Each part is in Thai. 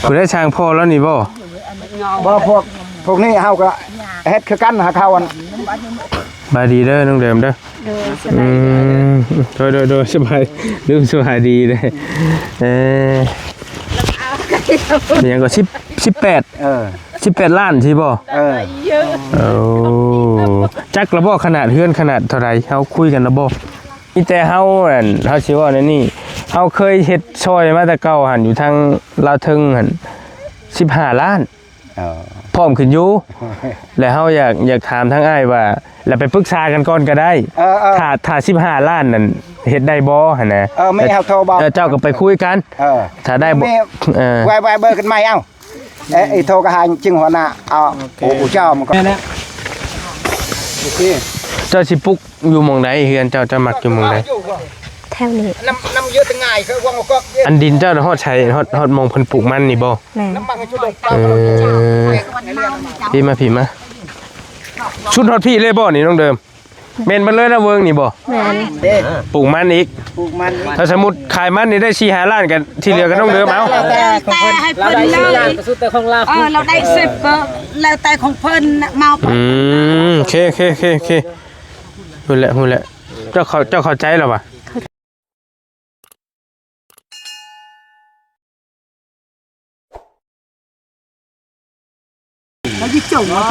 คุณได้ช่างพ่อแล้วนี่บ่พวกนี้เฮาก็เฮ็ดคือกันหาข้าวอันบายดีเด้อน้องเดิมเด้อโดยสบายลืมสบายดีเลยอย่างก็18ล้านใช่บ่โอ้จักระบ่ขนาดเฮือนขนาดเท่าไรเฮาคุยกันระบ่มีแต่เฮาอันเฮาสิว่านี่เฮาเคยเฮ็ดซอยมาแต่เก่าหั่นอยู่ทางลาวทึงหั่น15ล้านพร้อมขึ้นอยู่แล้วเฮาอยากถามทั้งอ้ายว่าแล้วไปปรึกษากันก่อนก็ได้ถ้า15ล้านนั่นเฮ็ดได้บ่หั่นน่ะไม่เฮาโทรบอกเจ้าก็ไปคุยกันถ้าได้บ่ไว้เบอร์กันใหม่เอ้าไอ้โทรก็หาจึงหัวหน้าเอาโอ้เจ้ามันก็โอเคเจ้าสิปลุกอยู่หม่องใดเฮือนเจ้าจะมักอยู่หม่องใดแถวนี้น้ำเยอะจังง่ายคือวางก็อันดินเจ้าฮอดใช้ฮอดมองเพิ่นปลูกมันนี่บ่น้ำมันให้ชุดเลยพี่มาชุดฮอดพี่เลยบ่นี่น้องเดิมเม่นมันเลยนะเวิงนี่บ่แม่นปลูกมันอีกถ้าสมมุติขายมันนี่ได้4-5ล้านกันที่เหลือก็ต้องเดิมเอาแต่ให้เพิ่นเลยเราได้10แล้วแต่ของเพิ่นเมาโอเคพูดแล้วเจ้าเข้าใจแล้วป่ะเราจะจุ่มมา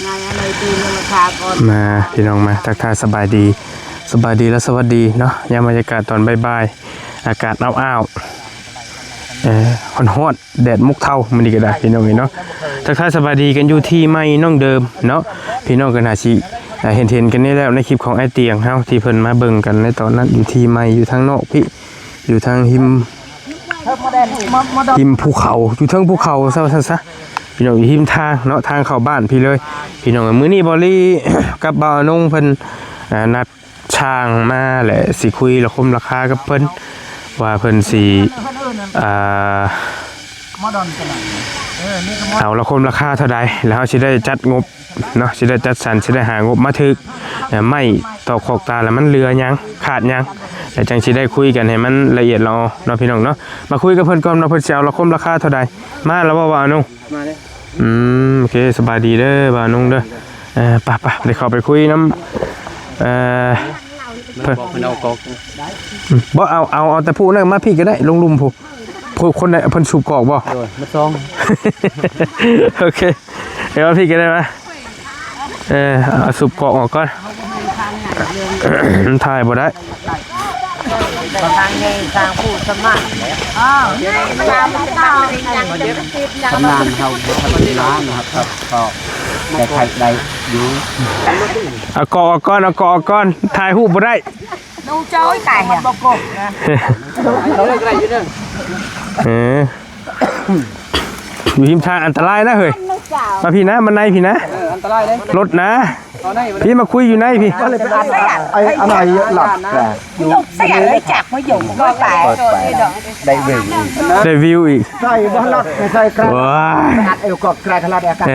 งานอะไรตีราคาก่อนมาพี่น้องมาทักทายสบายดีและสวัสดีเนาะยามบรรยากาศตอนบ่ายๆอากาศอ้าวฮ้อนแดดมุกเท่ามันดีก็ได้พี่น้องเนาะทักทายสบายดีกันอยู่ที่ไม่น้องเดิมเนาะพี่น้องกันหาสิเห็นกันนี่แล้วในคลิปของไอเตียงเฮาที่เพิ่นมาเบิ่งกันในตอนนั้นอยู่ที่ไม่อยู่ทางนอกพี่อยู่ทางหิมภูเขาอยู่ทางภูเขาซะพี่น้องอยู่หิมทางเนาะทางเข้าบ้านพี่เลยพี่น้องมื้อนี้บอลี่กับบ่าวนงเพิ่นนัดช่างมาแหละสิคุยราคากับเพิ่นว่าเพิ่นสิเอาราคาเท่าใดแล้วสิได้จัดงบเนาะสิได้จัดสรรสิได้หางบมาถึกไม่ตอกขอกตาแล้วมันเหลือยังขาดยังแต่จังสิได้คุยกันให้มันละเอียดเราเนาะพี่น้องเนาะมาคุยกับเพิ่นก่อนว่าเพิ่นสิเอาราคาเท่าใดมาแล้วบ่าวนุ่งมาเลยโอเคสบายดีเด้อบ่าวนุ่งเด้อไปเดี๋ยวเข้าไปคุยน้ำเพิ่นเอากอกบ่เอาแต่ผู้นั่นมาพี่ก็ได้ลงลุมผู้คนไหนเพิ่นสูบกอกบ่มาซองโอเคเดี๋ยวพี่ก็ได้มั้ยเอาสูบกอกออกก่อนถ่ายบ่ได้ทางนี้ทางผู้สมัครทำงานเขาทำร้านนะครับก็แต่ใครใดอยู่เอากอกก่อนถ่ายรูปบ่ได้ดูจ้อยไก่อ่ะบ่กบนะอยู่หิมทางอันตรายนะเฮ้ยมาพี่นะมันในพี่นะอันตรายเลยรถนะพี่มาคุยอยู่ในพี่ไอ้อะไรเยอะหลักอยู่เสียเลยจับมาอยู่ก็ตายได้วิวอีกใส่บ้านรถใส่กระดาษเอวกอดกระดาษอากาศ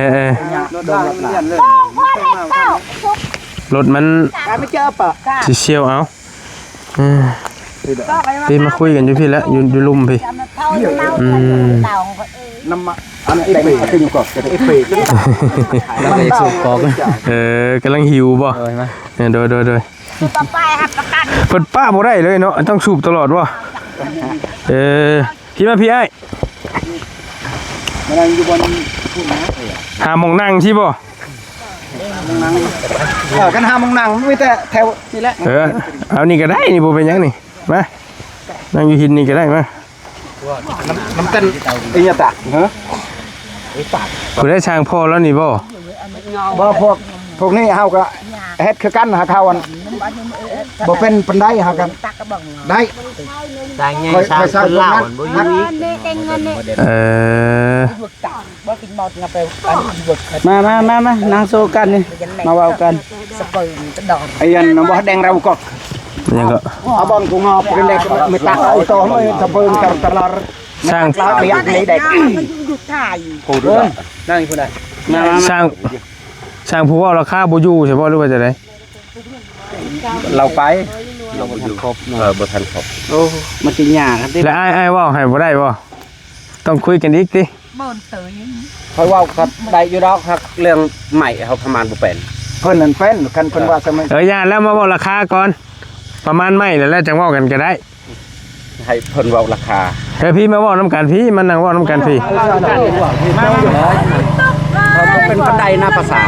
รถมันไม่เจอปะเชี่ยวเอาพี่มาคุยกันอยู่พี่แล้วอยู่ลุ่มพี่น้ำมันอันนี้เอฟเฟกต์อยู่ก่อนจะได้เอฟเฟกต์แล้วก็สูบกอกกำลังหิวบ่โดยเปิดป้าบ่ได้เลยเนาะต้องสูบตลอดว่ะพี่มาพี่ไอ้มานั่งอยู่บนหามองนั่งที่บ่กันหามองนั่งไม่แต่แถวนี่แหละเอานี่ก็ได้นี่บ่เป็นยังนี่มานั่งอยู่หินนี่ก็ได้มาน้ำเต้นไอ้ยาตะคุณได้ช่างพ่อแล้วนี่บ่พวกนี้เฮาก็เฮ็ดคือกันหาข้าวอันบ่เป็นปันได้หากันได้ต่างไงชาวคนลาวบ่อยู่มานางโซกันนี่มาเว้ากันไอ้ยันน้ำบ่แดงเราก็ยังก็เอาบอลกูงอเป็นเด็กไม่ตักเอาโตไม่ทำเพิ่มตลอดช่างเลี้ยงในเด็กผู้ดูนั่งผู้ใดช่างผู้ว่าราคาบ่อยู่ใช่บ่หรือว่าจะได้เราไปเราบ่ทันครบบ่ทันครบโอ้มันสิยากครับแล้วอ้ายว่าให้บ่ได้บ่ ต้องคุยกันอีกติ บ่นเตย คอยว่าครับได้อยู่ดอกครับเรื่องใหม่เขาประมาณบ่เป็น เพิ่นนั่นเป็นคันเพิ่นว่าสมัย ย่าแล้วมาบอกราคาก่อน ประมาณไม่แล้วจังเว้ากันก็ได้ ให้เพิ่นเว้าราคา พี่มาเว้านํกันพี่มันนั่งเว้านํกันพี่ เขาเป็นคนใดหน้าภาษา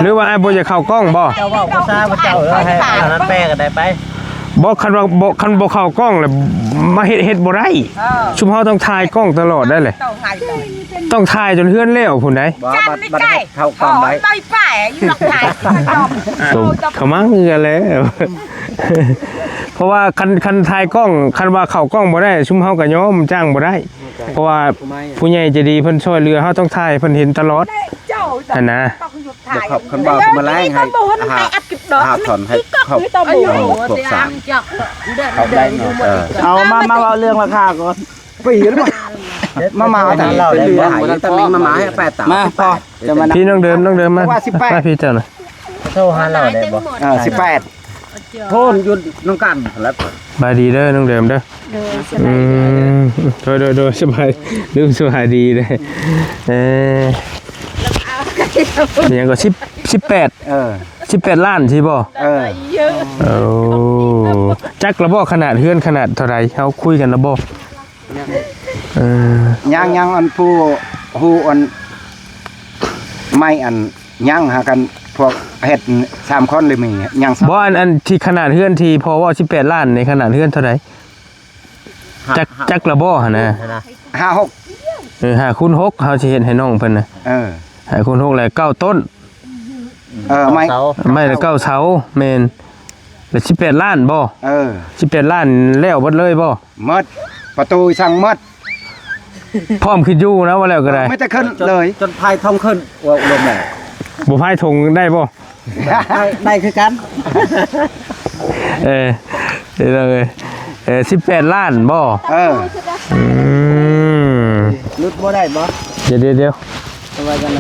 หรือว่าไอ้บ่จะเข้ากล้องบ่ เจ้าว่าภาษาพระเจ้าให้อันนั้นแปลกันได้ไป บ่คันว่าบ่คันบ่เข้ากล้องแล้วมาเฮ็ดบ่ได้ชุมเฮาต้องถ่ายกล้องตลอดได้เลย ต้องให้เลย ต้องถ่ายจนเฮือนแล้วพุ่นได้ บ่ จัน บัด ไม่ บัด ใกล้ เข้ากล้องได้ ไปไปอยู่หลักถ่ายจบ เขามาเงือแล้ว เพราะว่าคันถ่ายกล้องคันว่าเข้ากล้องบ่ได้ชุมเฮาก็ยอมจ้างบ่ได้ เพราะว่าผู้ใหญ่ใจดีเพิ่นช่วยเหลือเฮาต้องถ่ายเพิ่นเห็นตลอด เจ้า นั่นนะ ต้องหยุดถ่าย ครับคันบ่มาแลงให้หาถอนให้เขา ต้องหยุด พวกสาม จัก เขาได้เนาะ เอามาเอาเรื่องราคาก่อน ปีหรือเปล่ามาแต่ เราได้บ่หายตั้งนี้มาให้แปดตา มาพอจะมา พี่น้องเดิมมามาพี่เจ้าหน่อย โทรหาเราได้บ่ 18 โทนอยู่น้องกันแล้ว บายดีเด้อน้องเดิมเด้อโดยสบายลืมสบายดีเลยยังก็18ล้านใช่บ่ จักระบ่ขนาดเฮือนขนาดเท่าไรเฮาคุยกันระบ่ยังอันผู้ฮู้อันไม่อันยังหากันพวกเฮ็ด3คนเลยมียัง บ่อันที่ขนาดเฮือนที่พอว่า18ล้านในขนาดเฮือนเท่าไรจักระบ่หั่นน่ะ 5-6 5คูณ6เฮาสิเฮ็ดให้น้องเพิ่นน่ะ5คูณ6แล้ว9ต้นไม่แล้ว9เสาแม่นแล้ว18ล้านบ่18ล้านแล้วเบิดเลยบ่หมดประตูสั่งหมด พร้อมขึ้นอยู่นะว่าแล้วก็ได้ ไม่จะขึ้นเลย จนพายทองขึ้นว่าลมแม่ บ่พายทงได้บ่ ได้คือกัน เลย18ล้านบ่รุดบ่ได้บ่ เดี๋ยวเ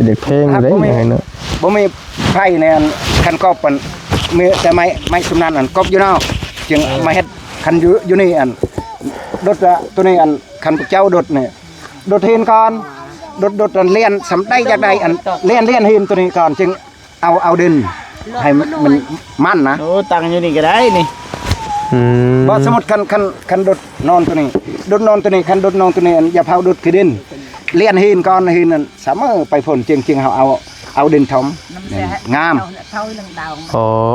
ด็กเพลงได้ยังไงเนาะ บ่มีไผในอันคันกบมันมีแต่ไม้สุนันอันกบอยู่นอกจึงมาเฮ็ดคันอยู่นี่อันดดตัวนี้อันคันเจ้าดดนี่ดดเห็นก่อนดดอันเลียนสำได้จากใดอันเลียนเห็นตัวนี้ก่อนจึงเอาดินให้มันมั่นนะ โอ้ตังอยู่นี่ก็ได้นี่ บ่สมมุติคันดดนอนตัวนี้ดดนอนตัวนี้คันดดนอนตัวนี้อันอย่าเผาดดคือดินเลียนเห็นก่อนเห็นนั่นสามารถไปฝนจึงเอาดินถมงาม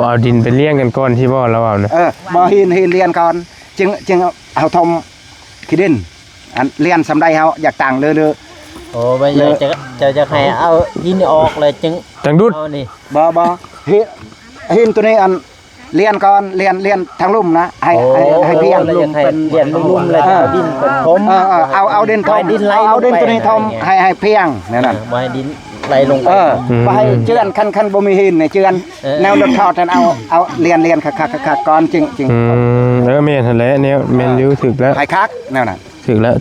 เอาดินไปเลี้ยงกันก่อนที่บ่แล้วเอานะ บ่เห็นเลียนก่อนจึงเอาถมคือดินอันเลียนสำได้เฮาอยากต่างเลยโอ้ไม่จะให้เอาดินออกเลยจึง จังดุด นี่ บ่เห็นตัวนี้อันเลียนก่อนเลียนทางลุ่มนะให้เพียง ลุ่มเป็นเลียนลุ่มเลยดินเป็นถม เอาดินถมเอาดินตัวนี้ถมให้เพียงนั่นน่ะ บ่ให้ดินไหลลงไป บ่ให้เจือนคันบ่มีหินนี่เจือนแนวรถทอดนั้นเอาเลียนคักก่อนจึง แม่นหั่นแหละแนวแม่นอยู่ถึกแล้ว ให้คักแนวนั้น ถึกแล้ว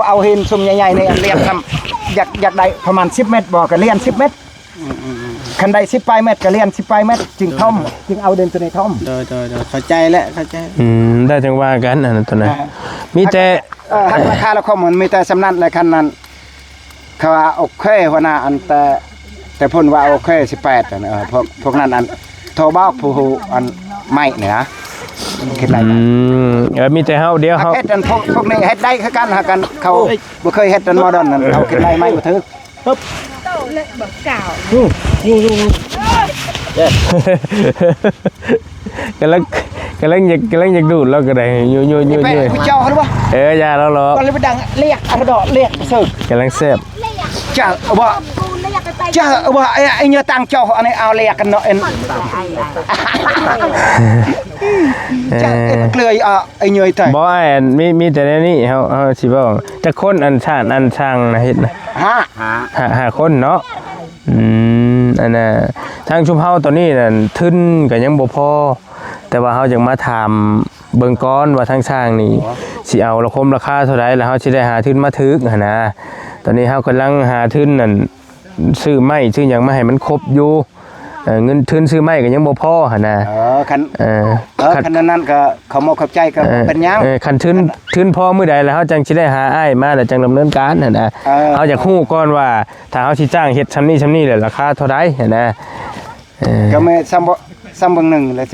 เอาหินซุ่มใหญ่ๆนี่เลียนทำอยากได้ประมาณ10เมตรบ่ก็เลียน10เมตรคันใด10ปลายเมตรก็เลียน10ปลายเมตรจึงท่อมจึงเอาดินตัวนี้ท่อม เข้าใจแล้วเข้าใจ ได้จังว่ากันอันนั้นตัวนั้นมีแต่ หักราคาแล้วข้อมูลมีแต่สำนักและคันนั้นเขาว่าโอเคหัวหน้าอันแต่พ่นว่าโอเค18อันพวกนั้นอันโทรบอกผู้อันไม่เนี่ยนะคิดไรมีแต่เฮาเดียวเฮา เฮ็ดอันพวกนี้เฮ็ดได้คือกันหากันเขาบ่เคยเฮ็ดอันโมเดิร์นนั่นเขาคิดไรไม่บ่ถึกปึ๊บ กำลังอยากดูดแล้วก็ได้ยู ไปเจ้าหรือบ่ ยาแล้วเหรอ ก็เลยไปดังเรียกอันดอกเรียกสึก กำลังแซ่บ จ้าว่าไอ้เนื้อตังเจ้าอันนี้เอาเรียกกันเนาะเอ็นจ้าเกลือไอ้เนื้อไต บ่มีแต่นี่เฮาสิบอกแต่คนอันชาติอันช่างนะเฮ็ดนะหาคนเนาะอันน่ะทางชุมเฮาตอนนี้นั่นทุนก็ยังบ่พอแต่ว่าเฮาจังมาถามเบิ่งก่อนว่าทางช่างนี่สิเอาราคาเท่าใดแล้วเฮาสิได้หาทุนมาถึกหั่นนะตอนนี้เฮากำลังหาทุนนั่นซื้อไม้ซื้อหยังมาให้มันครบอยู่ เงินทุนซื้อไม้ก็ยังบ่พอหั่นน่ะ คันคันนั้นก็เขามาเข้าใจก็เป็นหยังคันทุนพอมื้อใดแล้วเฮาจังสิได้หาอ้ายมาแล้วจังดำเนินการหั่นน่ะเฮาอยากฮู้ก่อนว่าถ้าเฮาสิจ้างเฮ็ดซำนี้แล้วราคาเท่าใดหั่นน่ะก็ไม่ซ้ำเบิ่งหนึ่งเลย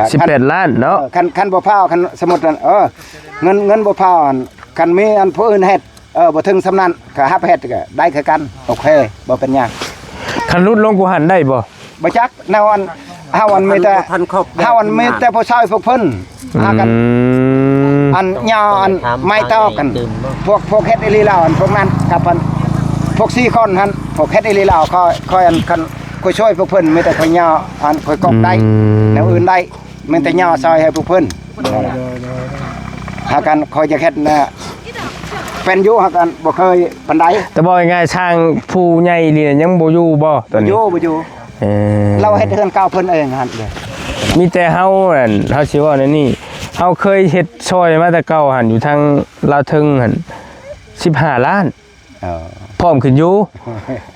18ล้านเนาะคันบ่พาวคันสมมุติเงินบ่พาวคันมีอันผู้อื่นเฮ็ดบ่ถึงสำนั้นก็ฮับเฮ็ดก็ได้คือกันโอเคบ่เป็นหยังคันลดลงกูหันได้บ่จักแนวอันเฮาอันมีแต่ผู้ชายพวกเพิ่นหากันอันยาวอันไม่ต่อกันพวกเฮ็ดอีหลีลาวอันพวกนั้นกับอันพวก4คนหั่นพวกเฮ็ดอีหลีลาวค่อยอันคันค่อยช่วยพวกเพิ่นมีแต่ค่อยยาวอันค่อยกอบได้แนวอื่นได้มีแต่ยาวซอยให้พวกเพิ่นหากันค่อยจะเฮ็ดนะเป็นอยู่หากันบ่เคยปานใดแต่บ่ง่ายๆช่างผู้ใหญ่นี่ยังบ่อยู่บ่ตอนนี้บ่อยู่เราเฮ็ดเฮือนเก่าเพิ่นเองหั่นเลยมีแต่เฮานั่นเฮาสิว่าในนี่เฮาเคยเฮ็ดซอยมาแต่เก่าหั่นอยู่ทางลาวทึงหั่น15ล้านพร้อมขึ้นอยู่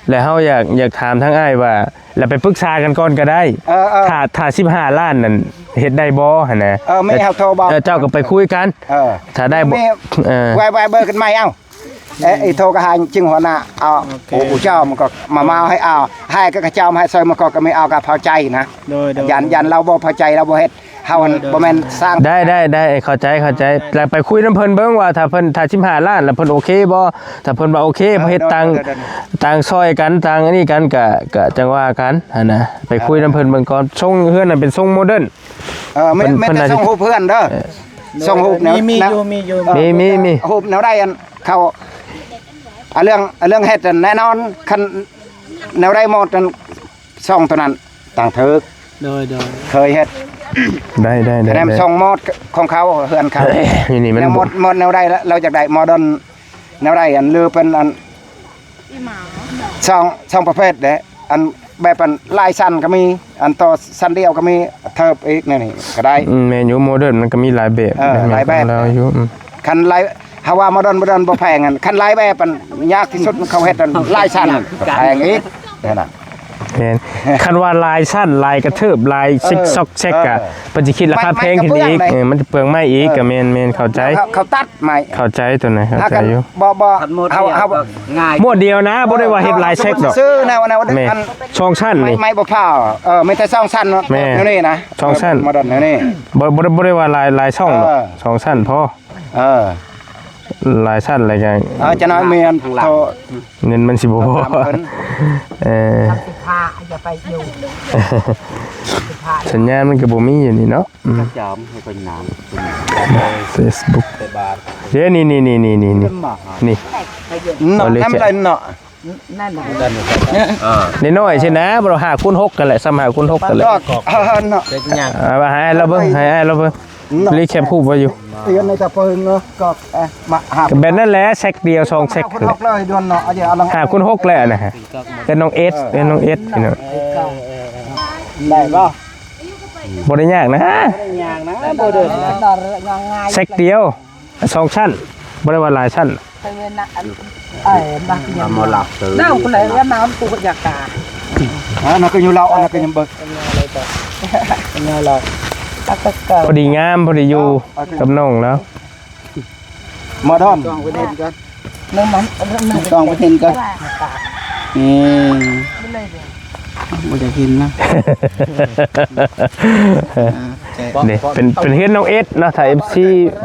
แล้วเฮาอยากถามทางอ้ายว่าแล้วไปปรึกษากันก่อนก็ได้ถ้า15ล้านนั่นเฮ็ดได้บ่หั่นน่ะไม่เฮาโทรบอกเจ้าก็ไปคุยกันถ้าได้บ่ไว้เบอร์กันใหม่เอ้าไอ้โทรก็หาจึงหัวหน้าเอาผู้เจ้ามันก็มาให้เอาให้ก็กระเจ้าให้ซอยมันก็ไม่เอาก็พอใจนะยันเราบ่พอใจเราบ่เฮ็ดเฮาบ่แม่นสร้างได้เข้าใจแล้วไปคุยนำเพิ่นเบิ่งว่าถ้าเพิ่นถ้า15ล้านแล้วเพิ่นโอเคบ่ถ้าเพิ่นว่าโอเคเฮ็ดต่างซอยกันต่างอันนี้กันก็จังว่ากันหั่นน่ะไปคุยนำเพิ่นเบิ่งก่อนทรงเฮือนน่ะเป็นทรงโมเดิร์นไม่แต่ทรงรูปเพื่อนเด้อทรงรูปมีรูปแนวได้อันเขาเรื่องเฮ็ดแน่นอนคันแนวได้หมดอันช่องตัวนั้นต่างเถิกเคยเฮ็ดได้แนมช่องหมดของเขาเฮือนเขานี่มันหมดแนวได้แล้วเราอยากได้โมเดิร์นแนวได้อันลือเป็นอันช่องประเภทเด้อันแบบอันลายสั้นก็มีอันต่อสั้นเดียวก็มีเทิบอีกนี่ก็ได้เมนูโมเดิร์นมันก็มีหลายแบบแล้วอยู่คันลายฮาวาโมเดิร์นบ่แพงอันคันลายแบบอันยากที่สุดเขาเฮ็ดอันลายสั้นแพงอีกนั่นน่ะคันว่าลายสั้นลายกระเทิบลายซิกซอกเช็คอ่ะเพิ่นสิคิดราคาแพงขึ้นอีกมันจะเปลืองไม้อีกก็แม่นเข้าใจเขาตัดไม้เข้าใจตัวไหนเข้าใจอยู่บ่เฮาง่ายหมดเดียวนะบ่ได้ว่าเฮ็ดลายเช็คดอกซื้อแนวอันช่องชั้นนี่ไม้บ่พาวไม่แต่ช่องชั้นแนวนี้นะช่องชั้นโมเดิร์นแนวนี้บ่ได้ว่าลายช่องดอกช่องชั้นพอลายชั้นอะไรกันจะน้อยเมียนโทเงินมันสิบ่พออย่าไปอยู่สัญญาณมันก็บ่มีอยู่นี่เนาะจอมให้คนน้ำ Facebook เดี๋ยวนี่น้ำไรเนาะนี่น้อยใช่นะบ่หาคูณ6กันแหละซ้ำหาคูณ6กันแหละเนาะว่าให้เราเบิ่งรีแคปรูปไว้อยู่เตือนในตะเพิงเนาะก็มาหาแบบนั้นแหละเช็คเดียว2เช็คเลยดวนเนาะหาคูณ6แล้วนะฮะเป็นน้องเอสพี่น้องได้บ่บ่ได้ยากนะบ่เด้อเช็คเดียว2ชั้นบ่ได้ว่าหลายชั้นมาหลับตื่นน้าคนไหนแล้วน้ำปูอยากกาน่ะก็อยู่เราน่ะก็ยังเบิกพอดีงามพอดีอยู่กับน้องแล้วมาดอนน้ำมันต้องไปเห็นกันบ่จะกินนะนี่เป็นเฮ็ดน้องเอสเนาะถ้า FC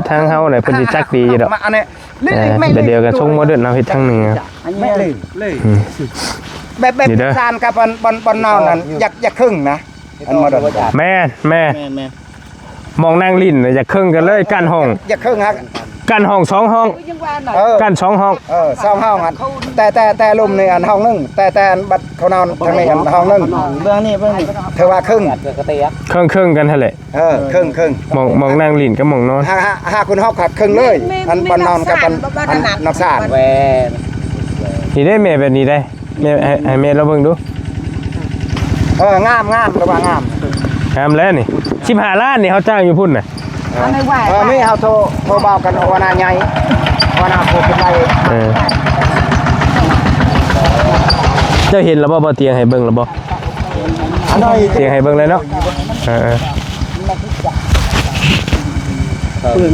ทางเฮาเนี่ยเพิ่นสิจักดีดอกแต่เดียวกันทรงโมเดิร์นเอาเฮ็ดทางนึงแบบซานกับบอนนอนนั่นอยากครึ่งนะอันโมเดิร์นแม่มองนั่งลิ้นอยากครึ่งกันเลยกั้นห้องอยากครึ่งฮะกั้นห้อง2ห้องกั้น2ห้อง2ห้องอันแต่ลมในอันห้องนึงแต่บัดเขานอนทางนี้อันห้องนึงเบื้องนี้เธอว่าครึ่งกันหั่นแหละครึ่งมองนั่งลิ้นกับมองนอน5คุณฮอกขัดครึ่งเลยอันบอนนอนกับอันนอกซ่านนี่ได้แม่แบบนี้ได้แม่ให้แม่เราเบิ่งดูงามระว่างามแล้วนี่15ล้านนี่เขาจ้างอยู่พุ่นน่ะไม่เฮาโทรเบากันว่านาใหญ่ว่านาโทรเป็นไรเจ้าเห็นแล้วบ่เตียงให้เบิ่งแล้วบ่ เตียงให้เบิ่งเลยเนาะ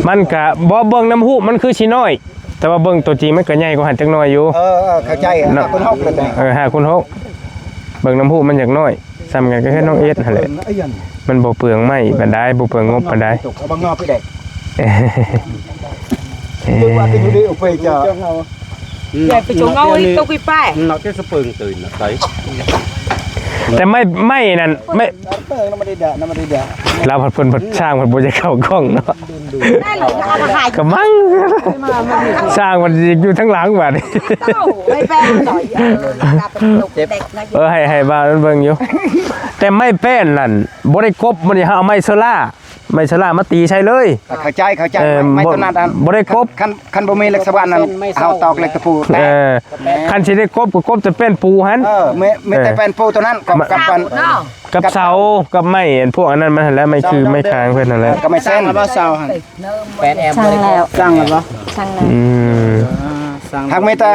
มันก็บ่เบิ่งน้ำหูมันคือสิน้อยแต่ว่าเบิ่งตัวจริงมันก็ใหญ่กว่าหันจักหน่อยอยู่ เข้าใจคน6เลย 5 คูณ 6เบิ่งน้ำหูมันอยากน้อยซ้ำกันก็แค่น้องเอสนั่นแหละมันบ่เปลืองไม้ปานใดบ่เปลืองงบปานใด เอาบางงอไปเด็กตัวว่าเป็นอยู่ดีเอาไปจะ Vậy phải chỗ ngồi tôi quy phải. Nó cái số phường từ nó tới แต่ไม่นั่นไม่ น้ำมันได้น้ำมันได้ เราผัดเพิ่นผัดสร้างผัดบ่จะเข้ากล้องเนาะ Đây là nó mà hại ก็มั่งสร้างมันอยู่ทั้งหลังบัด tao. Đây về rồi. Raเป็นลกเด็กนะ ให้บ้านเบิ่งอยู่ แต่ไม่แป้นนั่นบ่ได้กบมันสิเอาไม้โซล่ามาตีใช้เลย เข้าใจไม่ตัวนั้น บ่ได้กบ คันบ่มีเหล็กสว่านนั้นเอาตอกเหล็กตะปูแต่ คันสิได้กบก็กบจะเป็นปูหัน ไม่แต่เป็นปูตัวนั้นกับ กับเสากับไม้อันพวกอันนั้นมันหั่นแหละไม่คือไม้คางเพิ่นนั่นแหละ ก็ไม่เส้น เสาหัน 8 แอมป์ Sang lèo. สร้างแล้วบ่ Sang lèo. สร้าง หากไม่แต่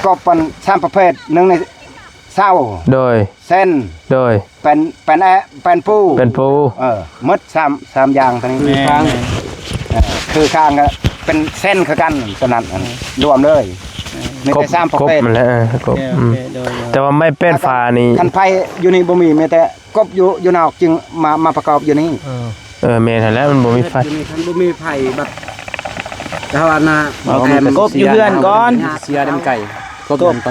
ก็เป็น3ประเภทนึงในเศร้า โดย เส้น โดย เป็นปู เป็นปู มด3อย่างตรงนี้มีข้างคือข้างก็เป็นเส้นคือกันตัวนั้นรวมเลยมีแต่3ประเภท มันแล้วกบแต่ว่าไม่เป็นฟ้านี่ คันไผอยู่นี่บ่มีมีแต่กบอยู่นอกจึงมาประกอบอยู่นี่ แม่นหั่นแหล้วมันบ่มีไฟ คันบ่มีไผบัดถ้าว่าน่ะ กบอยู่เฮือนก่อน เสียดำไก่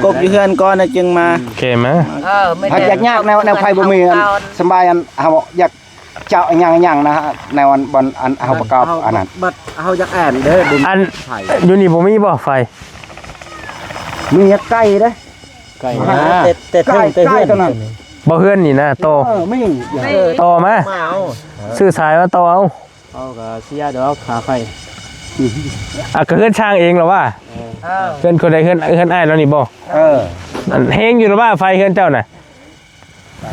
กบอยู่เฮือนก่อนน่ะจึงมา โอเคมั้ย หากยากแนวไผบ่มีสบายเฮาอยากเจาะหยังนะแนวบนอันเฮาประกอบอันนั้น บัดเฮาอยากแอนเด้อบ่ อันอยู่นี่บ่มีบ่ไฟ มีไก่เด้ ไก่แต่เฮือน ตัวนั้น บ่เฮือนนี่นะโต มี โตมา มาเอา ซื้อสายมาโตเอา เอาก็เสียดอกขาไฟ ก็เฮือนช่างเองเหรอว่าเฮือนคนใดเฮือนอ้ายแล้วนี่บ่ อันเฮงอยู่หรือว่าไฟเฮือนเจ้าน่ะ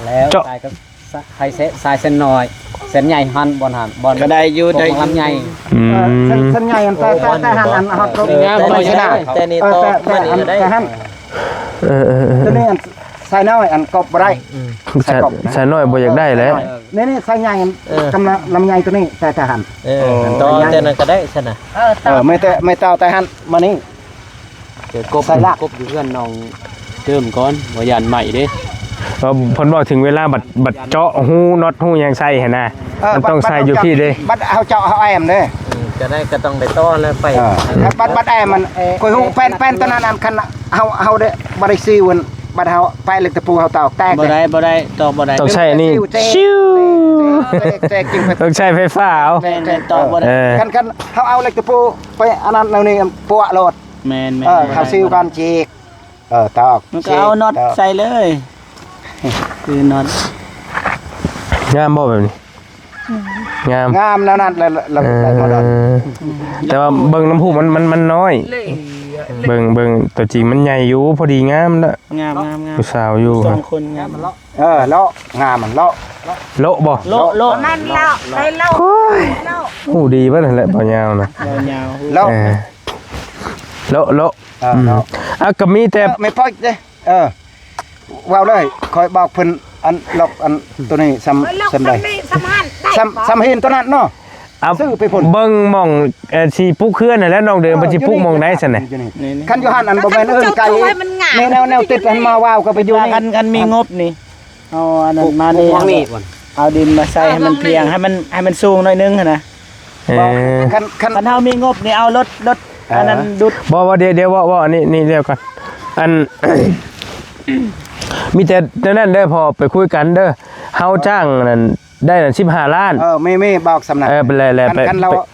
แล้วตายก็ไฟสายเส้นน้อยเส้นใหญ่หันบ่หันบ่ก็ได้อยู่ได้ลำใหญ่ สัญญาณแต่หันอันเฮาตรงแต่นี่โตมันนี่ได้หันตัวนี้ใส่น้อยอันกบบ่ได้ ใส่น้อยบ่อยากได้แล้ว นี่ใส่ใหญ่กำลังลำใหญ่ตัวนี้แต่หัน ตอนแต่นั้นก็ได้ซั่นน่ะ ไม่เต่าแต่หันมานี่ กบอยู่เฮือนน้องเติมก่อนบ่ยันใหม่เด้ เพิ่นบอกถึงเวลาบัดเจาะหูน็อตหูหยังใส่หั่นน่ะมันต้องใส่อยู่พี่เด้ บัดเฮาเจาะเฮาแอมเด้ จะได้ก็ต้องได้ต้อนแล้วไป บัดแอมมันคุยฮู้แป้นตัวนั้นคันเฮาได้บ่ได้ซีวันบัดเฮาไปเหล็กตะปูเฮาตอกแตก บ่ได้ตอกบ่ได้ ต้องใช้อันนี้ชิวต้องใช้ไฟฟ้าเอา ตอกบ่ได้ คันเฮาเอาเหล็กตะปูไปอันนั้นแนวนี้ปัวโลด แม่น เขาซีกันจีกตอก มันก็เอาน็อตใส่เลยคือน็อต งามบ่แบบนี้งาม งามแล้วนั่นแล้วแต่ว่าเบิ่งน้ำหูมันน้อยเบิ่งตัวจริงมันใหญ่อยู่พอดีงามแล้ว งาม ผู้สาวอยู่ สองคนงามมันเลาะ เลาะงามมันเลาะ โละบ่ โล นั่นแล้วได้แล้วแล้ว หูดีเบิ่นั่นแหละบ่ยาวนะ ยาว เลาะ โละก็มีแต่ ไม่พอเด้ว้าวเลยคอยบอกเพิ่นอันล็อกอันตัวนี้ซ้ำได้ซ้ำเห็นตัวนั้นเนาะซื้อไปพุ่น เบิ่งหม่องสิปลุกเคลื่อนนั่นแหละน้องเดินบ่สิปลุกหม่องไหนซั่นน่ะ คันอยู่หั่นอันบ่แม่นไก่แนวติดอันมาว้าวก็ไปอยู่นี่ กันมีงบนี่เอาอันนั้นมานี่เอาดินมาใส่ให้มันเพียงให้มันสูงหน่อยนึงนะ คัน เฮามีงบนี่เอารถอันนั้นดุด บ่ว่าเดี๋ยวว่าอันนี้เดี๋ยวก่อนอัน มีแต่นั่นเด้อพอไปคุยกันเด้อเฮาจ้างนั่นได้นั่น15ล้าน ไม่บอกสำนัก เป็นไร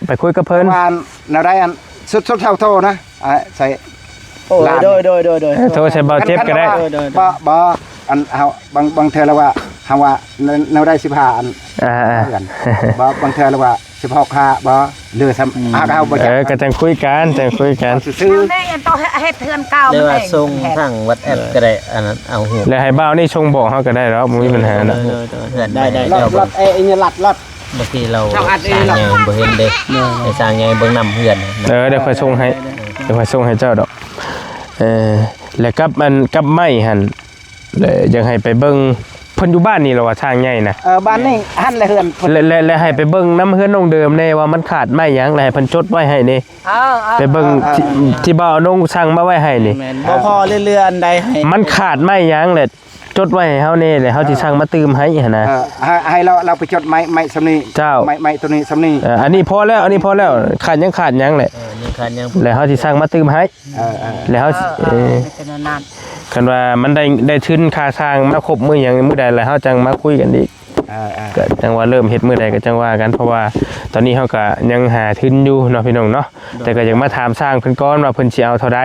ไปคุยกับเพิ่น ว่าแนวใดอันสุดเท่าโทนะใส่ โอ้โดย โทรใช้เบาเจ็บก็ได้ บ่อันเฮาบางเทื่อแล้วว่าเฮาว่าแนวได้15อันกันบ่บางเทื่อแล้วว่า16ค่าบ่เหลือซ้ำเฮาบ่จัก ก็จังคุยกันซื้อ ได้ยังต้องเฮ็ดเทือนเก่า เดี๋ยวส่งทาง WhatsApp ก็ได้อันนั้นเอาหู แล้วให้บ่าวนี่ชงบอกเฮาก็ได้แล้วบ่มีปัญหานะ ได้ ลัดเนี่ยลัด บางทีเราสร้างไงบ่เห็นเด้ไปสร้างไงเบิ่งนำเพื่อน เดี๋ยวค่อยส่งให้เจ้าดอกแล้วกับไม้หั่นแล้วอยากให้ไปเบิ่ง เพิ่นอยู่บ้านนี่เหรอว่าทางใหญ่นะ บ้านนี่หันเลยเฮือน และให้ไปเบิ่งน้ำเฮือนน้องเดิมแน่ว่ามันขาดไม้หยังแล้วให้เพิ่นจดไว้ให้นี่ไปเบิ่งที่บ่าวน้องสั่งมาไว้ให้นี่ แม่นบ่พอเรื่อยๆอันใดให้ มันขาดไม้หยังแหละจดไว้ให้เฮานี่แหละเฮาสิสั่งมาตืมให้หั่นนะ ให้เราไปจดไม้สำนี เจ้า ไม้ตัวนี้สำนี อันนี้พอแล้วขาดหยังแหละ นี่คันยัง แล้วเฮาสิสั่งมาตืมให้แล้วเฮาคันว่ามันได้ทุนค่าสร้างมาครบมื้อหยังมื้อใดแล้วเฮาจังมาคุยกันอีกก็จังว่าเริ่มเฮ็ดมื้อใดก็จังว่ากันเพราะว่าตอนนี้เฮาก็ยังหาทุนอยู่เนาะพี่น้องเนาะแต่ก็ยังมาถามสร้างเพิ่นก่อนว่าเพิ่นสิเอาเท่าใด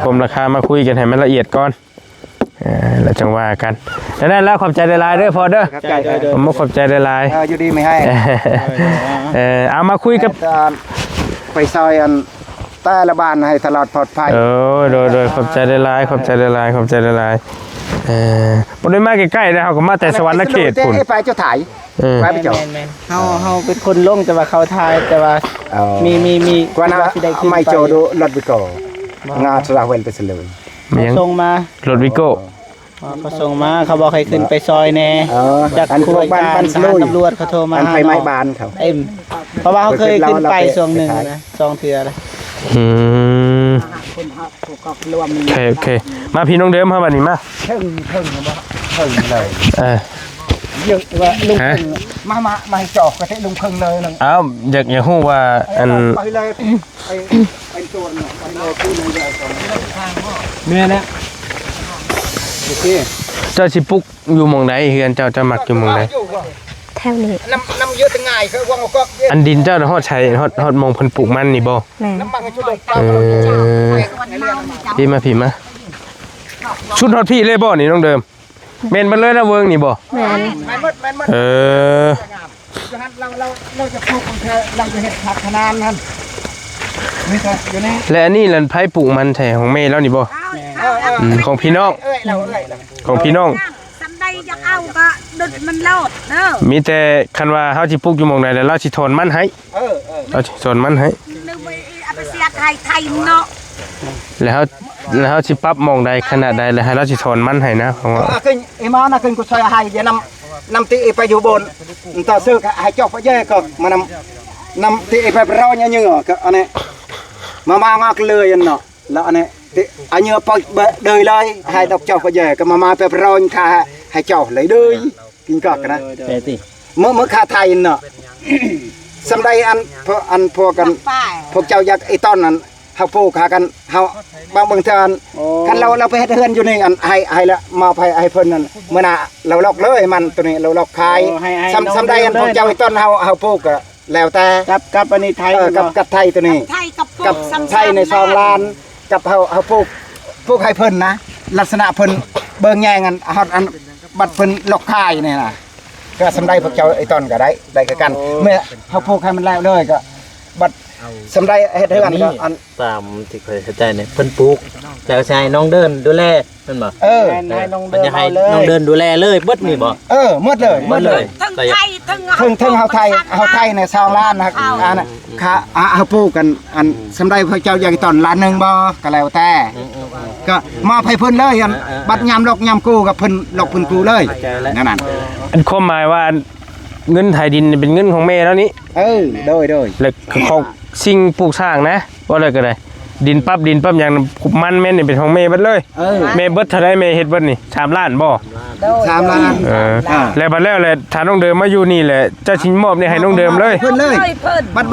ผมราคามาคุยกันให้มันละเอียดก่อนแล้วจังว่ากันแล้วขอบใจหลายๆเด้อพอเด้อผมขอบใจหลายๆ อยู่ดีไม่ให้ เอามาคุยกับ ไปซอยอันใต้ละบานให้ตลอดปลอดภัย โดยขอบใจหลายๆบ่ได้มาใกล้ๆนะเฮาก็มาแต่สวรรค์เขตพุ่น ไปเจ้าถ่ายไปเจ้า เฮาเป็นคนลงแต่ว่าเขาทายแต่ว่ามี กว่าน่ะไม่โจดูรถวิโก้งาสระเวนไปเสลย ส่งมาร ถวิโก้ เขาส่งมาเขาบอกให้ขึ้นไปซอยแน่จาก อัน คุ พวย กบ้าน การ สลุย ตำรวจเขาโทรมา อันไฟไม้บานเขา เพราะว่าเขาเคยขึ้นไปช่วงหนึ่งนะ2เทื่อเลย โอเคมาพี่น้องเดิมครับบัดนี้มา ถึงเลย เยอะว่าลุงมาให้จอกก็ให้ลุงพึ่งเลยนึง อ้าวอยากฮู้ว่าอัน ไปเลยไปตัวนึงไปโลคู่นึงเลยก่อน เมื่อนะ โอเค เจ้าสิปลุกอยู่หม่องใดเฮือนเจ้าจะมักอยู่หม่องใด แถวนี้ น้ำเยอะตั้งง่ายคือว่างก็ อันดินเจ้าน่ะฮอดใช้ฮอดหม่องเพิ่นปลูกมันนี่บ่ น้ำบังชุด พี่มาชุดฮอดพี่เลยบ่นี่น้องเดิมแม่นมันเลยนะเวิงนี่บ่ แม่น แม่น เราจะปลูกของเธอเราจะเห็ดผักขนาดนั้นนี่ค่ะอยู่นี่ และอันนี้ลันไผปลูกมันแท้ของแม่แล้วนี่บ่ของพี่น้องของพี่น้อง สำใดอยากเอาก็ดุดมันโลดเด้อ มีแต่คันว่าเฮาสิปลูกอยู่หม่องใดแล้วเราสิถอนมันให้เราสิถอนมันให้ นึกว่าเอาไปเสียไทยเนาะ แล้วเฮาสิปรับหม่องใดขนาดใดแล้วให้เราสิถอนมันให้นะของว่า ขึ้นไอ้มานะขึ้นกูช่วยให้เดี๋ยวนำตีไปอยู่บนต่อซื้อให้จอกไปเยอะก็มานำตีไปเราเนี่ยเยอะก็อันนี้มางอกเลยเนาะแล้วอันนี้ตีอันเยอะไปเดยเลยให้ดอกจอกไปเยอะก็มาไปเราค่าให้จอกเลยเดยกินกอกนะ แต่ติ เมื่อค่าไทยเนาะสำได้อันพวกกันพวกเจ้าอยากไอ้ต้นนั้นเฮาปลูกหากันเฮาบางเทื่อคันเราไปเฮ็ดเฮือนอยู่นี่อันให้ละมาให้เพิ่นนั่นมื้อหน้าเราลอกเลยมันตัวนี้เราลอกขายสำได้อันพวกเจ้าไอ้ต้นเฮาปลูกก็แล้วแต่กับอันนี้ไทย กับไทยตัวนี้ ไทยกับ กับไทยใน2ล้านกับเฮาปลูกให้เพิ่นนะลักษณะเพิ่นเบิ่งแย่งกันอันบัดเพิ่นลอกขายนี่น่ะก็สำได้พวกเจ้าไอ้ต้นก็ได้คือกันเมื่อเฮาปลูกให้มันแล้วเลยก็บัดสำได้เฮ็ดเฮือนก็อัน ตามที่เคยเข้าใจเนี่ยเพิ่นปลูกแต่ก็ใช้น้องเดินดูแลเพิ่นบ่ ให้น้อง เพิ่นจะให้น้องเดินดูแลเลยเบิดนี่บ่ หมดเลย ทั้งไทยทั้ง ถึงเฮาไทยใน2ล้านนะครับอันน่ะค่ะเฮาปลูกกันอันสำได้พระเจ้าอยากต้นล้านนึงบ่ก็แล้วแต่ก็มาให้เพิ่นเลยอันบัดยามลอกยามกู้กับเพิ่นลอกเพิ่นกู้เลยนั่นน่ะ อันความหมายว่าเงินไถดินเป็นเงินของแม่แล้วนี่ โดย แล้วของสิ่งปลูกสร้างนะว่าอะไรก็ได้ดินปั๊บอย่างมันแม่นนี่เป็นของแม่เบิดเลยแม่เบิดเท่าไดแม่เฮ็ดเบิดนี่3ล้านบ่ 3ล้าน แล้วบัดแล้วแหละถ้าน้องเดิมมาอยู่นี่แหละเจ้าสิมอบนี่ให้น้องเดิมเลย เพิ่นเลยบัด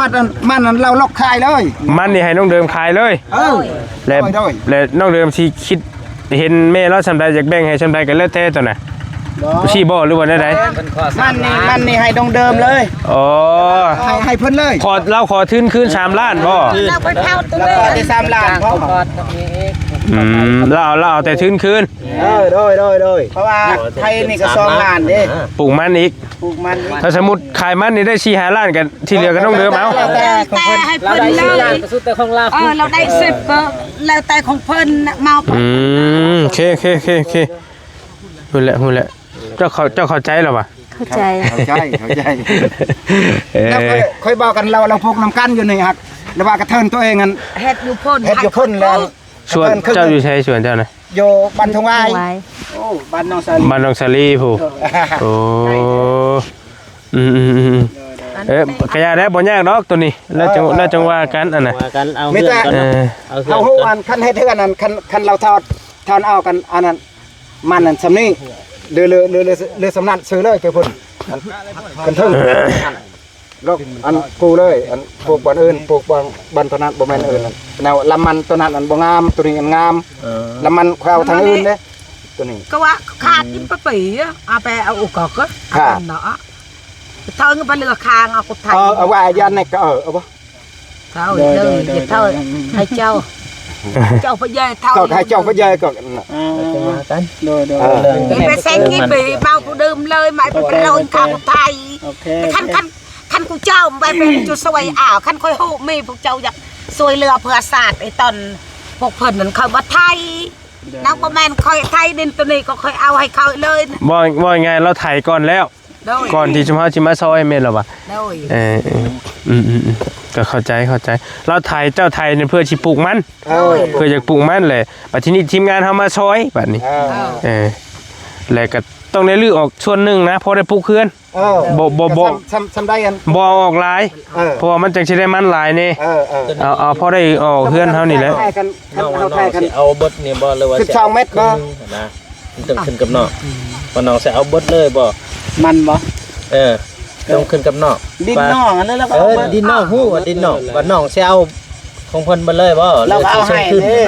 มันนั้นเราลอกขายเลย มันนี่ให้น้องเดิมขายเลยแล้วน้องเดิมสิคิดเห็นแม่เราซำใดอยากแบ่งให้ซำใดก็แล้วแต่ตัวน่ะสิบ่หรือว่าได้ มันนี่ให้ดงเดิมเลย อ๋อ ให้เพิ่นเลย เราขอทุนคืน3ล้านบ่ เราไปเท่าตัว แล้ว เล ก็ ย ที่3ล้านเพราะ เราเอาแต่ทุนคืน โดย เพราะว่าไทยนี่ก็2ล้านเด้ ปลูกมันอีก ปลูกมัน ถ้าสมมุติขายมันนี่ได้4-5ล้านกันที่เหลือก็ต้องเดิมเอา แต่ให้เพิ่นเลย สุดแต่ของเรา เราได้10แล้วแต่ของเพิ่นมา โอเคพูดแล้วเจ้าเข้าใจหรอวะ เข้าใจ เข้าใจแล้วค่อยบอกกันเราพกน้ำกันอยู่นี่ฮักแล้วว่ากระเทินตัวเองกัน เฮ็ดอยู่พ่น แล้ว สวนเจ้าอยู่ใช้สวนเจ้านะ อยู่บ้านทงวายโอ้บ้านน้องสาลี บ้านน้องสาลีผู้โอ้ขยะได้บ่ยากดอกตัวนี้แล้วจังว่ากันอันน่ะ ว่ากันเอาเรื่องกันเอาเรื่อ เอา ง ฮู้ กั อั น นคันเฮ็ดเทื่อนั้นคันเราทอดเอากันอันนั้นมันนั่นสำนี้เรือสำนักซื้อเลยแกพุ่นกันทึ่งก็อันกูเลยอันปลูกบ้านอื่นปลูกบ้านตัวนั้นบ่แม่นอื่นแนวลำมันตัวนั้นอันบ่งามตัวนี้อันงามลำมันเขาเอาทางอื่นเด้ตัวนี้ ก็ว่าขาดยิ่งไปปีเอาไปเอาอุกอกก็เนาะเท่าเงินไปเรือคางเอากุไทย เอาไว้ยันในก็เอาบ่ เท่าเลยเท่าให้เจ้าไปเย่เท่า ก็ให้เจ้าก็เยอะก็ กันโดย ไปเซ็งยี่ปีเบากูดื่มเลยไม่เป็นโลนข้าวไทย โอเค คันกูเจ้าไปเป็นจุดสวยอ่าวคันค่อยโหมีพวกเจ้าอยากสวยเรือเพื่อศาสตร์ไอ้ตอนพวกเพิ่นนั่นเขาว่าไทยนักประมาณค่อยไทยดินตัวนี้ก็ค่อยเอาให้เขาเลย บ่ไงเราไถก่อนแล้วก่อนที่จะมาซอยแม่นแล้วว่ะก็เข้าใจเราไถเจ้าไถเนี่ยเพื่อสิปลูกมันเพื่ออยากปลูกมันเลยบัดทีนี้ทีมงานเฮามาซอยบัดนี้แล้วก็ต้องได้ลื้อออกส่วนหนึ่งนะพอได้ปลูกเฮือนบ่ทำได้กัน บ่ออกหลายเพราะว่ามันจังสิได้มันหลายนี่เอาพอได้ออกเฮือนเฮานี่แหละ เอาไทยกัน เอาบดนี่บ่หรือว่า 12เมตรบ่ นะต้องขึ้นกับนอกบ่น้องสิเอาบดเลยบ่ มันบ่ ต้องขึ้นกับนอก ดินนอกอันนั้นแล้วก็ดินนอกฮู้ว่าดินนอกบ่น้องสิเอาของเพิ่นบ่เลยบ่ เราก็เอาให้เลย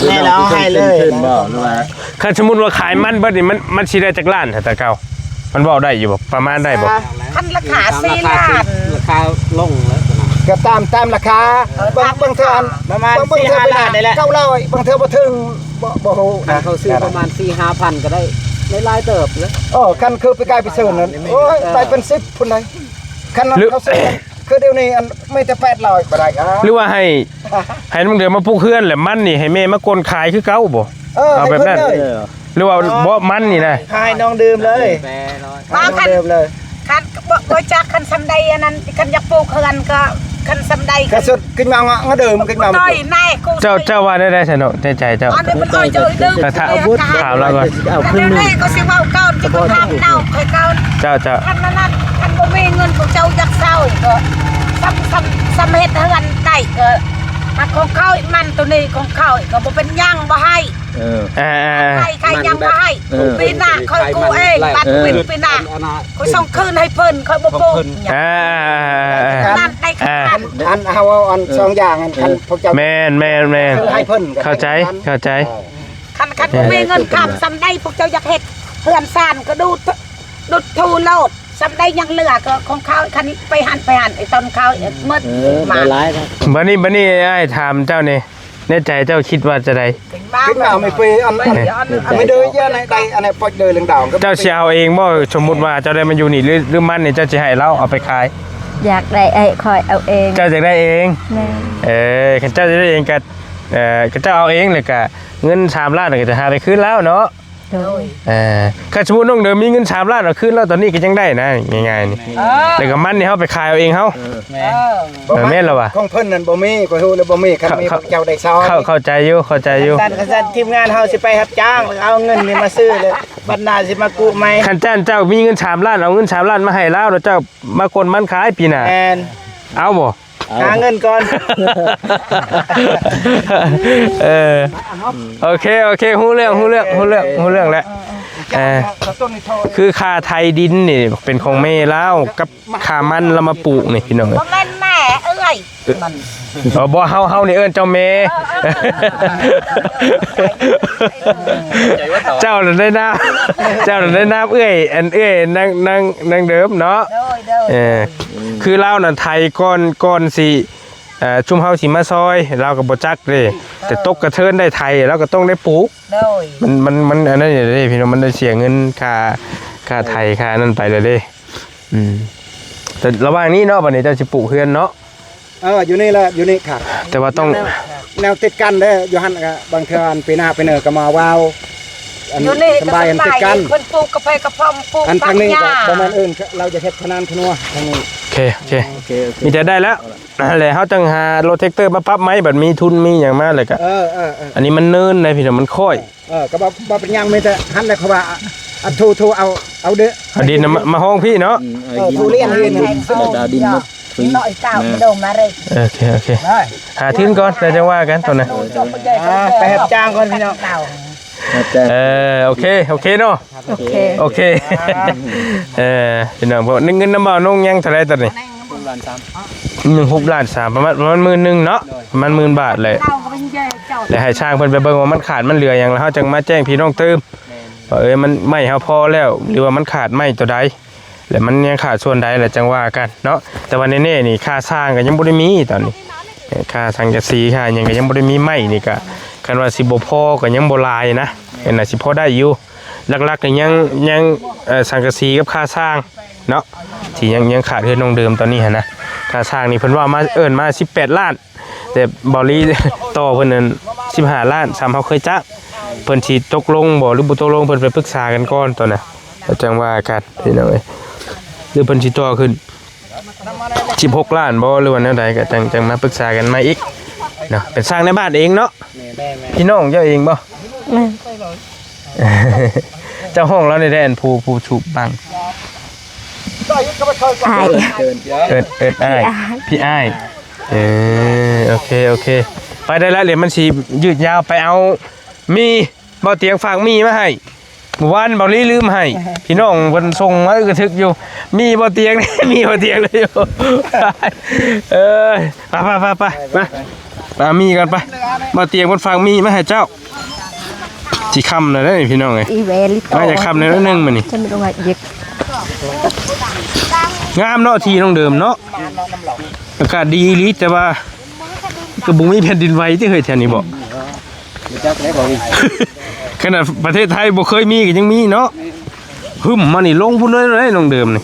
แม่เราให้เลย ขึ้นบ่หรือว่า คันสมมุติว่าขายมันเบิดนี่มันสิได้จักล้านแต่เก่ามันบ่ได้อยู่บ่ประมาณได้บ่ คันราคา4 ล้าน ราคาลงแล้ว ก็ตามราคาบางเทื่อ ประมาณ 4-5 ล้านได้แหละ 900บางเทื่อบ่ถึงบ่ฮู้ เขาซื้อประมาณ 4-5,000 ก็ได้หลายเติบเลย คันคือไปไกลไปซื้อนั่นโอ้ยได้เป็น10พุ่นเลยคันเขาซื้อคือเดี๋ยวนี้อันไม่แต่800บ่ได้ครับ หรือว่าให้มึงเดือมาปลูกเฮือนแหละมันนี่ให้แม่มากลขายคือเก่าบ่เอาแบบนั้นหรือว่าบ่มันนี่นะ ให้น้องดื่มเลย มาคัน ดื่มเลย บ่จักคันซำใดอันนั้นคันอยากปลูกเฮือนก็คันซำใด กระสุดกินมางะเดิมกินมา ต้อยแน่กู เจ้าว่าได้สนุกใจเจ้า อันนี้มันอ้อยเจอดื้อ แต่ถ้าอาวุธถามเราก่อน เอาครึ่งนึง แน่ก็สิเว้าเก่าจะทำเน่าค่อยเก่า เจ้า คันนั้นคันบ่มีเงินพวกเจ้าอยากเศร้าก็ซ้ำเฮ็ดเฮือนได้ก็ถ้าของเขามันตัวนี้ของเขาก็บ่เป็นหยังบ่ให้ใครยังบ่ให้ปีหน้าค่อยกูเองบัดเป็นปีหน้าค่อยส่งคืนให้เพิ่นค่อยบ่ปลูกนั่นได้ขนาด อันเอาอัน2อย่างอันคันพวกเจ้า แม่น ให้เพิ่น เข้าใจ คันบ่มีเงินค้ำซ้ำได้พวกเจ้าอยากเฮ็ดเฮือนซ่านก็ดูทูโลดซ้ำได้ยังเหลือก็ของเขาคันนี้ไปหันไอ้ตอนเขาหมดมา หลายครับ บัดนี้ไอ้ถามเจ้านี่ในใจเจ้าคิดว่าจะได้ คิดมาไม่ปีอันไม่เดินเยอะในใดอันนี้ปล่อยเดินเรื่องดาวก็ เจ้าสิเอาเองบ่สมมุติว่าเจ้าได้มาอยู่นี่หรือมันนี่เจ้าสิให้เราเอาไปขาย อยากได้คอยเอาเอง เจ้าจะได้เอง แม่ คันเจ้าจะได้เองก็เจ้าเอาเองเลยก็เงิน3ล้านก็จะหาไปคืนแล้วเนาะ โดย ถ้าสมมุติน้องเดิมมีเงิน3ล้านเอาคืนแล้วตอนนี้ก็ยังได้นะง่ายๆนี่แต่ก็มันนี่เฮาไปขายเอาเองเฮาแม่นแล้วว่ะ ของเพิ่นนั่นบ่มีก็ฮู้แล้วบ่มีคันมีพวกเจ้าได้ซอย เข้าใจอยู่ สั่นทีมงานเฮาสิไปรับจ้างเอาเงินนี่มาซื้อเลยบัดหน้าสิมากู้ใหม่ คันเจ้ามีเงิน3ล้านเอาเงิน3ล้านมาให้แล้วเจ้ามากลมันขายปีหน้า แอน เอาบ่ หาเงินก่อน โอเคฮู้เรื่องแล้วคือค่าไทยดินนี่เป็นของแม่แล้วกับค่ามันเรามาปลูกนี่พี่น้อง บ่แม่นแม่เอ้ยมัน บ่เฮานี่เอิ้นเจ้าแม่เจ้าได้น้ำเอ้ยอันเอ้ยนางเดิมเนาะคือเราน่ะไทยก่อนสิชุมเฮาสิมาซอยเราก็บ่จักเด้แต่ตกกระเทินได้ไทยเราก็ต้องได้ปลูกมันอันนั้นเด้พี่น้องมันได้เสียเงินค่าไทยค่านั้นไปเลยเด้แต่ระหว่างนี้เนาะบัดนี้เจ้าสิปลูกเฮือนเนาะ อยู่นี่แหละอยู่นี่ค่ะ แต่ว่าต้อง แนวติดกันเด้ออยู่หั่นก็บางเทื่ออันปีหน้าไปเนอก็มาว้าวอัน อยู่นี่ ส ก็ บาย ส อัน บา ติ ย ดกัน เพิ่นปลูกกาแฟกระพร่อมปลูก อันทางนี้ก็ ปัญญา บ่แม่นอื่นเราจะเฮ็ดพนันพนัวทางนี้ เคมีแต่ได้แล้วนั่นแหละเฮาจังหารถแท็กเตอร์มาปรับไหมบัดมีทุนมีหยังมาเลยก็อันนี้มันเนินได้พี่น้องมันค่อย ก็บ่เป็นหยังมีแต่หันเลยเขาว่าทูเอาเด้อ เอาดินมาห้องพี่เนาะ ทูเรียนเรียน ดาวดินหมด น้อยเก่าโดนมาเลย โอเคหาทิ้นก่อนแล้วจะว่ากันตอนนั้น ไปรับจ้างก่อนพี่น้อง โอเคเนาะโอเคพี่น้องบ่เงินน้ำบ่าวนงยังเท่าไหร่ตอนนี้6 ล้าน 3ประมาณ10,000เนาะประมาณ10,000 บาทเลยแล้วให้ช่างเพิ่นไปเบิ่งว่ามันขาดมันเหลือหยังแล้วเฮาจังมาแจ้งพี่น้องเติมว่ามันไม่เฮาพอแล้วหรือว่ามันขาดไม่ตัวใดแล้วมันยังขาดส่วนใดแหละจังว่ากันเนาะแต่ว่าแน่ๆนี่ค่าสร้างก็ยังบ่ได้มีตอนนี้ค่าสังกะสีค่าหยังก็ยังบ่ได้มีไม้นี่ก็คันว่าสิบ่พอก็ยังบ่หลายนะน่าสิพอได้อยู่หลักๆก็ยังสังกะสีกับค่าสร้างเนาะที่ยังขาดเฮือนน้องเดิมตอนนี้หั่นนะค่าสร้างนี่เพิ่นว่ามามา18 ล้านแต่บอลี่ต่อเพิ่นนั้น15 ล้านซ้ำเฮาเคยจ้างเพิ่นสิตกลงบ่หรือบ่ตกลงเพิ่นไปปรึกษากันก่อนตอนน่ะแล้วจังว่ากันพี่น้องเอ้ยหรือเพิ่นสิต่อขึ้น16 ล้านบ่หรือว่าแนวใดก็จังมาปรึกษากันใหม่อีกเนาะเป็นสร้างในบ้านเองเนาะพี่น้องเจ้าเองบ่เจ้าห้องเราในแดนผู้ฉุบบังอาย เอิดอ้ายพี่อ้ายโอเคไปได้แล้วเดี๋ยวมันสิยืดยาวไปเอามีบ่เตียงฝากมีมาให้เมื่อวานบ่ลืมให้พี่น้องเพิ่นส่งมากระทึกอยู่มีบ่เตียง มีบ่เตียงเลยอยู่ไปมีกันไปบ่เตียงเพิ่นฝากมีมาให้เจ้าสิค่ำแล้วเด้อพี่น้องเอ้ย อีเวลิโต น่าจะค่ำแล้วนึงมื้อนี้ จะไม่รู้ว่าหยิก งามเนาะที่น้องเดิมเนาะอากาศดีอีหลีแต่ว่าก็บ่มีแผ่นดินไหวที่เคยแถวนี้บ่ จักได้บ่ ขนาดประเทศไทยบ่เคยมีก็ยังมีเนาะหึมมานี่ลงพุ่นเลยน้องเดิมนี่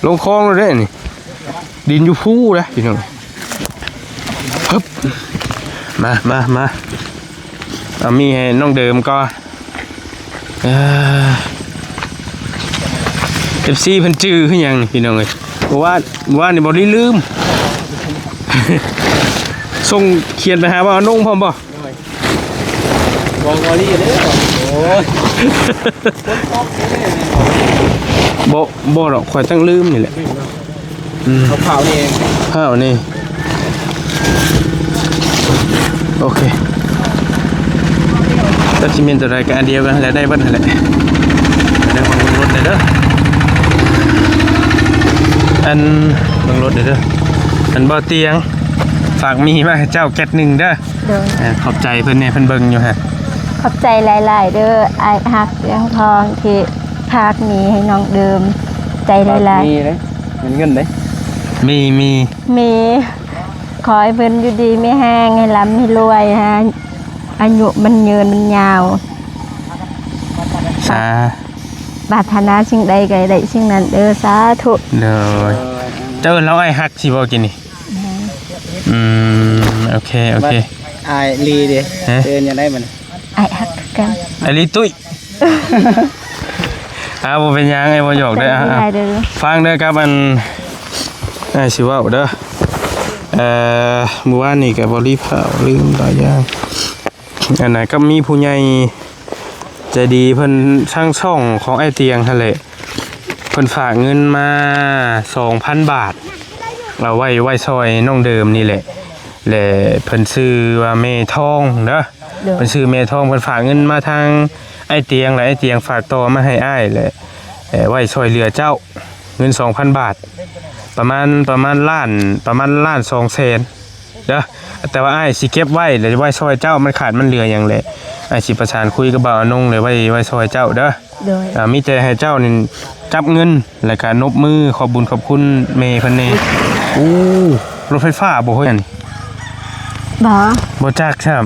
ลงคลองเลยนี่ดินอยู่ภูนะพี่น้องฮึบมาเอามีให้น้องเดิมก็FC เพิ่นจื้อคือหยังนี่พี่น้องเอ้ยเพราะว่านี่บ่ได้ลืม ส่งเขียนไปหาว่านุ่งพร้อมบ่ บ่ลี่เด้อโอ้ย บ่หรอกข่อยตั้งลืมนี่แหละเขาเผานี่เอง ข้าวนี่โอเคตัดซีเมนต์ตัวใดก็อันเดียวกันแล้วได้เบิดนั่นแหละเดี๋ยวบังรถเลยเด้ออันบังรถเด้ออันบ่เตียงฝากมีมาให้เจ้าแก๊สหนึ่งเด้อขอบใจเพิ่นเนี่ยเพิ่นเบิ่งอยู่ฮะ ขอบใจหลายๆเด้ออายฮักเลี้ยงทองที่พากนี้ให้น้องเดิมใจหลายๆ มีเลยเงินเด้ มีขอให้เพิ่นอยู่ดีไม่แห้งให้ร่ำให้รวยฮะอายุมันยืนมันยาว สา ปรารถนาสิ่งใดก็ได้สิ่งนั้นเด้อสาธุ เลยเจ้าเราไอ้ฮักสิบ่กินนี่โอเคอายลีดิเดินยังได้มัน อายฮักกัน ไอ้ลิตุ้ยบ่เป็นหยังไอ้บ่หยอกเด้อฟังเด้อครับอันสิว่าเด้อเมื่อวานนี่ก็บ่รีบเผาลืมหลายอย่างอันไหนก็มีผู้ใหญ่ใจดีเพิ่นสร้างช่องของไอ้เตียงหั่นแหละเพิ่นฝากเงินมา 2,000 บาทเอาไว้ซอยน้องเดิมนี่แหละและเพิ่นชื่อว่าเมทองเด้อเพิ่นชื่อเมทองเพิ่นฝากเงินมาทางไอ้เตียงและไอ้เตียงฝากต่อมาให้อ้ายแหละไว้ซอยเหลือเจ้าเงิน 2,000 บาทประมาณล้าน2แสนเด้อแต่ว่าอ้ายสิเก็บไว้แล้วไว้ซอยเจ้ามันขาดมันเหลือหยังแหละอ้ายสิประสานคุยกับบ่าวนงเลยไว้ซอยเจ้าเด้อมีแต่ให้เจ้านี่จับเงินแล้วก็นบมือขอบบุญขอบคุณเมย์เพิ่นนี่รถไฟฟ้าบ่เฮ้ยนี่บ่จักครับ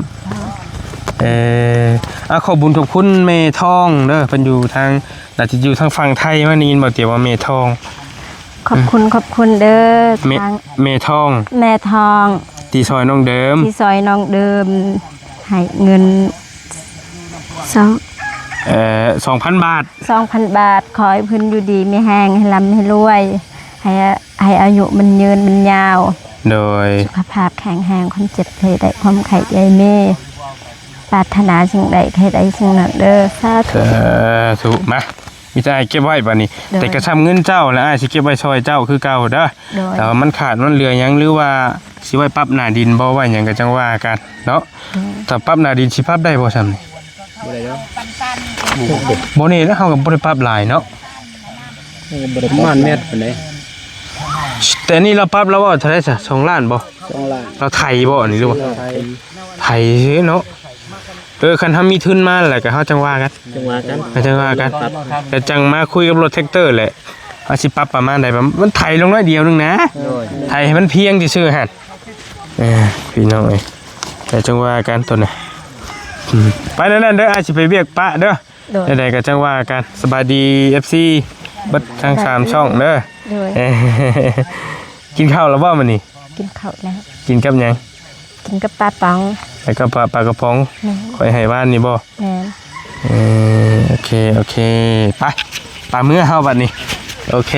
ขอบบุญขอบคุณเมย์ทองเด้อเพิ่นอยู่ทางน่าจะอยู่ทางฝั่งไทยว่านี่บ่เกี่ยวว่าเมย์ทองขอบคุณเด้อทางเมย์ทองที่ซอยน้องเดิมให้เงิน2,000 บาท ขอให้เพิ่นอยู่ดีมีแห้งให้ร่ำให้รวยใ ให้อายุมันยืนมันยาว โดย สุขภาพแข็งแรงคนเจ็บให้ได้ความไข่ใหญ่เม่ปรารถนาสิ่งใดให้ได้สิ่งนั้นเด้อสาธุ สุมามีแต่เก็บไว้บัดนี้ โดย แต่กระทำเงินเจ้าแล้วอ้ายสิเก็บไว้ช่วยเจ้าคือเก่าเด้อ โดย แต่ว่ามันขาดมันเหลือหยังหรือว่าสิไว้ปรับหน้าดินบ่ไว้หยังก็จังว่ากันเนาะถ้าปรับหน้าดินสิปรับได้บ่ซั่นนี่บ่นี่แล้วเฮาก็บ่ได้ปรับหลายเนาะ ประมาณเม็ดปานใด แต่นี่เราปรับแล้วว่าเท่าไหร่ซะ2ล้านบ่ 2ล้าน เราไถบ่อันนี้หรือว่า ไทย ไถซื่อเนาะคันทำมีทุนมาแหละก็เฮาจังว่ากัน จังหวะกัน จังว่ากันแต่จังมาคุยกับรถแท็กเตอร์แหละว่าสิปรับประมาณใดมันไถลงน้อยเดียวนึงนะ โดย ไถให้มันเพียงซื่อๆหั่นพี่น้องเอ้ยแต่จังว่ากันตัวน่ะไปนั่นเด้ออาจสิไปเวียกปะเด้อ โดย ใดๆก็จังว่ากันสบายดี FC เบัดทั้ง3ช่องเด้อ โดย กินข้าวแล้วบ่มื้อนี้ กินข้าวแล้ว กินกับหยัง กินกับปลาป๋อง แล้วก็ปลากระป๋อง แม่น ข่อยให้บ้านนี่บ่ แม่น โอเคไปปลาเมื่อเฮาบัดนี้โอเค